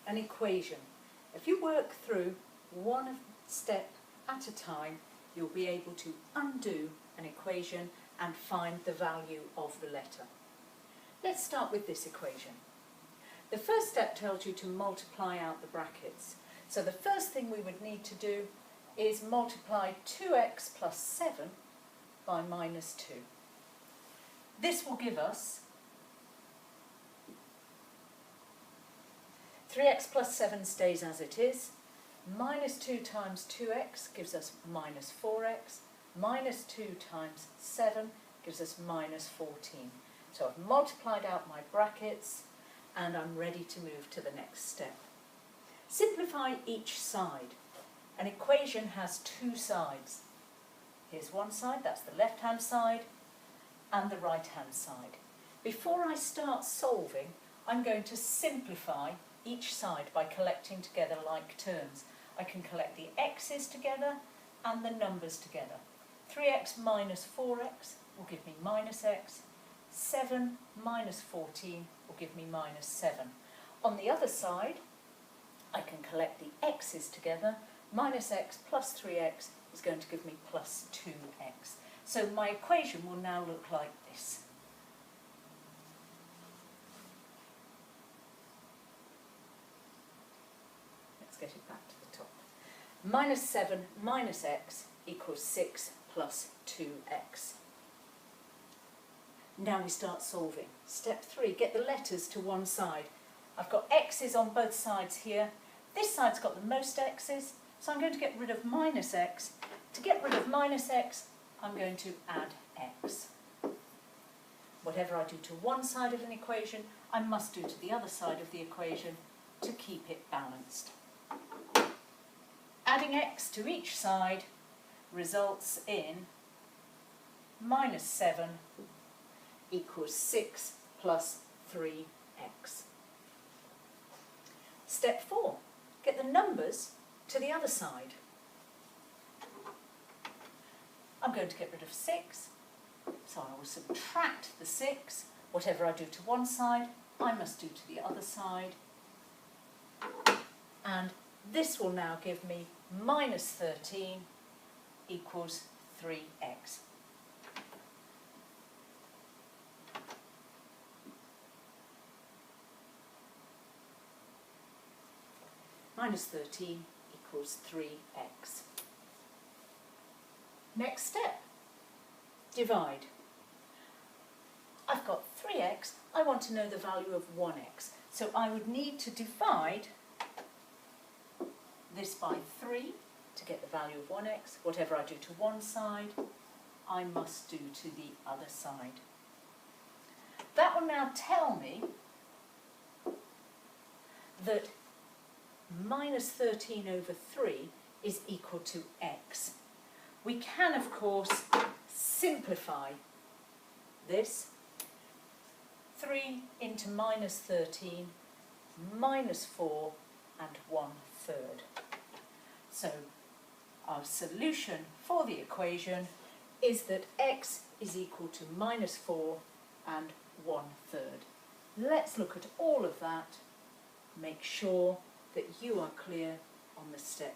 an equation. If you work through one step at a time, you'll be able to undo an equation and find the value of the letter. Let's start with this equation. The first step tells you to multiply out the brackets. So the first thing we would need to do is multiply 2x plus 7 by minus 2. This will give us 3x plus 7 stays as it is, minus 2 times 2x gives us minus 4x, minus 2 times 7 gives us minus 14. So I've multiplied out my brackets and I'm ready to move to the next step. Simplify each side. An equation has two sides. Here's one side, that's the left-hand side, and the right-hand side. Before I start solving, I'm going to simplify each side by collecting together like terms. I can collect the x's together and the numbers together. 3x minus 4x will give me minus x. 7 minus 14 will give me minus 7. On the other side, I can collect the x's together. Minus x plus 3x is going to give me plus 2x. So my equation will now look like this. Let's get it back to the top. Minus 7 minus x equals 6 plus 2x. Now we start solving. Step 3, get the letters to one side. I've got x's on both sides here. This side's got the most x's, so I'm going to get rid of minus x. To get rid of minus x, I'm going to add x. Whatever I do to one side of an equation, I must do to the other side of the equation to keep it balanced. Adding x to each side results in minus 7 equals 6 plus 3x. Step 4, get the numbers to the other side. I'm going to get rid of 6, so I will subtract the 6. Whatever I do to one side, I must do to the other side. And this will now give me minus 13 equals 3x. Minus 13 equals 3x. Next step, divide. I've got 3x, I want to know the value of 1x. So I would need to divide this by 3 to get the value of 1x. Whatever I do to one side, I must do to the other side. That will now tell me that minus 13 over 3 is equal to x. We can, of course, simplify this. 3 into minus 13, minus 4 and 1/3. So our solution for the equation is that x is equal to minus 4 and 1/3. Let's look at all of that. Make sure that you are clear on the steps.